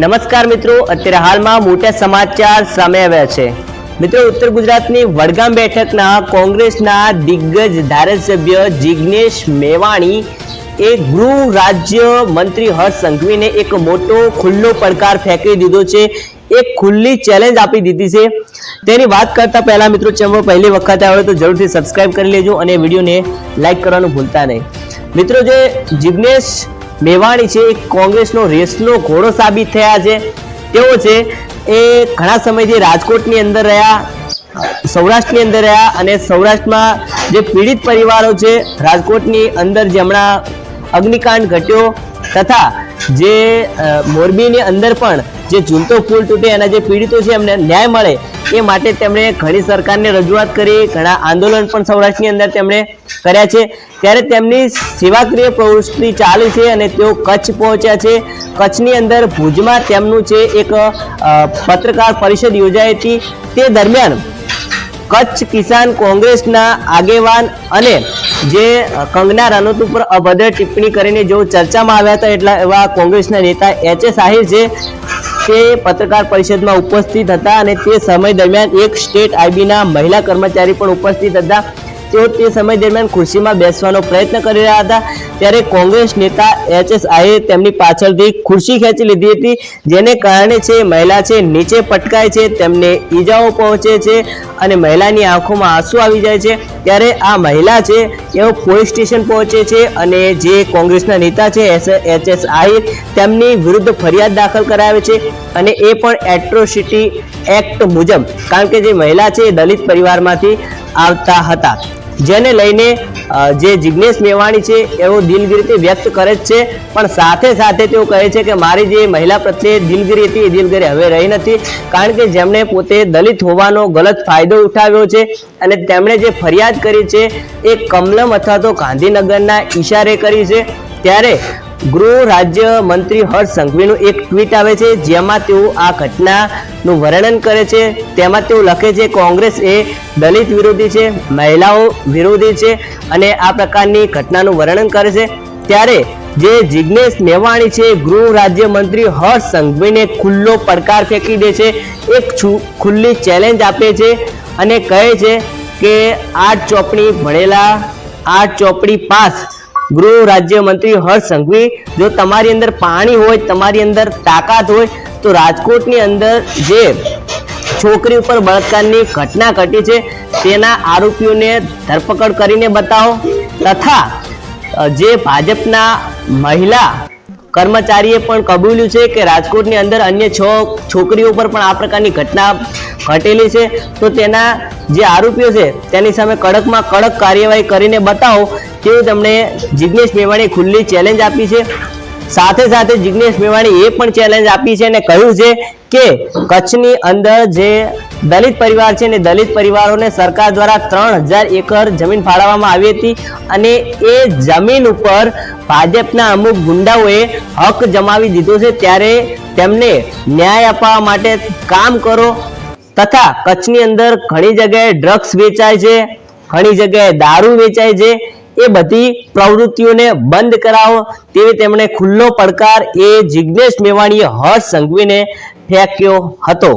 નમસ્કાર મિત્રો, અત્યારે હાલમાં મોટા સમાચાર સામે આવ્યા છે। મિત્રો, ઉત્તર ગુજરાતની વડગામ બેઠકના કોંગ્રેસના દિગ્ગજ ધારાસભ્ય જિગ્નેશ મેવાણી એ ગૃહ રાજ્ય મંત્રી હર્ષ સંઘવીને એક મોટો ખુલ્લો પડકાર ફેંકી દીધો છે, એક ખુલ્લી ચેલેન્જ આપી દીધી છે। તેની વાત કરતા પહેલા મિત્રો, ચેનલ પહેલી વખત આવ્યો તો જરૂરથી સબસ્ક્રાઇબ કરી લેજો અને વિડીયોને લાઈક કરવાનું ભૂલતા નહીં। મિત્રો, જે જિગ્નેશ મેવાણી છે એ કોંગ્રેસનો રેસનો ઘોડો સાબિત થયા છે। તેઓ છે એ ઘણા સમયથી રાજકોટની અંદર રહ્યા, સૌરાષ્ટ્રની અંદર રહ્યા અને સૌરાષ્ટ્રમાં જે પીડિત પરિવારો છે રાજકોટની અંદર જેમના અગ્નિકાંડ ઘટ્યો તથા જે મોરબીની અંદર પણ જે ઝૂલતો પુલ તૂટે એના જે પીડિતો છે એમને ન્યાય મળે એ માટે તેમણે ઘણી સરકારને રજૂઆત કરી, ઘણા આંદોલન પણ સૌરાષ્ટ્રની અંદર તેમણે કર્યા છે। ત્યારે તેમની સેવાકીય પ્રવૃત્તિ ચાલી છે અને તેઓ કચ્છ પહોંચ્યા છે। કચ્છની અંદર ભુજમાં તેમનું છે એક પત્રકાર પરિષદ યોજાઈ હતી। તે દરમિયાન કચ્છ કિસાન કોંગ્રેસના આગેવાન અને જે કંગના રનૌત ઉપર અભદ્ર ટિપ્પણી કરીને જો ચર્ચામાં આવ્યા હતા એટલા એવા કોંગ્રેસના નેતા એચ.એસ. આહિર છે તે પત્રકાર પરિષદમાં ઉપસ્થિત હતા અને તે સમય દરમિયાન એક સ્ટેટ આઈબીના મહિલા કર્મચારી પણ ઉપસ્થિત હતા। તેઓ તે સમય દરમિયાન ખુરશીમાં બેસવાનો પ્રયત્ન કરી રહ્યા હતા ત્યારે કોંગ્રેસ નેતા એચ.એસ. આહિર તેમની પાછળથી ખુરશી ખેંચી લીધી હતી, જેને કારણે છે મહિલા છે નીચે પટકાય છે, તેમને ઈજાઓ પહોંચે છે અને મહિલાની આંખોમાં આંસુ આવી જાય છે। ત્યારે આ મહિલા છે એઓ પોલીસ સ્ટેશન પહોંચે છે અને જે કોંગ્રેસના નેતા છે એચ.એસ. આહિર તેમની વિરુદ્ધ ફરિયાદ દાખલ કરાવે છે અને એ પણ એટ્રોસિટી એક્ટ મુજબ, કારણ કે જે મહિલા છે એ દલિત પરિવારમાંથી આવતા હતા, જેને લઈને જે જિગ્નેશ મેવાણી છે એવો દિલગીરી વ્યક્ત કરે છે, પણ સાથે સાથે તેઓ કહે છે કે મારી જે મહિલા પ્રત્યે દિલગીરી હતી એ દિલગીરી હવે રહી નથી, કારણ કે જેમણે પોતે દલિત હોવાનો ગલત ફાયદો ઉઠાવ્યો છે અને તેમણે જે ફરિયાદ કરી છે એ કમલમ અથવા તો ગાંધીનગરના ઈશારે કરી છે। ત્યારે ગૃહ રાજ્ય મંત્રી હર્ષ સંઘવીનું એક ટ્વીટ આવે છે જેમાં તેઓ આ ઘટનાનું વર્ણન કરે છે। તેમાં તેઓ લખે છે કોંગ્રેસ એ દલિત વિરોધી છે, મહિલાઓ વિરોધી છે અને આ પ્રકારની ઘટનાનું વર્ણન કરે છે। ત્યારે જે જિગ્નેશ મેવાણી છે ગૃહ રાજ્ય મંત્રી હર્ષ સંઘવીને ખુલ્લો પડકાર ફેંકી દે છે, એક ખુલ્લી ચેલેન્જ આપે છે અને કહે છે કે 8 ચોપડી ભણેલા 8 ચોપડી પાસ ગૃહ રાજ્ય મંત્રી હર્ષ સંઘવી, જો તમારી અંદર પાણી હોય, તમારી અંદર તાકાત હોય તો રાજકોટની અંદર જે છોકરી ઉપર બળાત્કારની ઘટના ઘટી છે તેના આરોપીઓને ધરપકડ કરીને બતાવો તથા જે ભાજપના મહિલા કર્મચારીએ પણ કબૂલ્યું છે કે રાજકોટની અંદર અન્ય 6 છોકરીઓ પર પણ આ પ્રકારની ઘટના ઘટેલી છે, તો તેના જે આરોપીઓ છે તેની સામે કડકમાં કડક કાર્યવાહી કરીને બતાવો તેવું તેમણે જિગ્નેશ મેવાણીએ ખુલ્લી ચેલેન્જ આપી છે। સાથે સાથે જિગ્નેશ મેવાણી એ પણ ચેલેન્જ આપી છે અને કહ્યું છે કે કચ્છની અંદર જે દલિત પરિવાર છે ને દલિત પરિવારોને સરકાર દ્વારા 3000 એકર જમીન ફાળવવામાં આવી હતી અને એ જમીન ઉપર ભાજપના અમુક ગુંડાઓએ હક જમાવી દીધો છે, ત્યારે તેમને ન્યાય આપવા માટે કામ કરો તથા કચ્છની અંદર ઘણી જગ્યાએ ડ્રગ્સ વેચાય છે, ઘણી જગ્યાએ દારૂ વેચાય છે, એ બધી પ્રવૃત્તિઓને બંધ કરાવો તેવી તેમણે ખુલ્લો પડકાર એ જિગ્નેશ મેવાણીએ હર્ષ સંઘવીને ફેંક્યો હતો।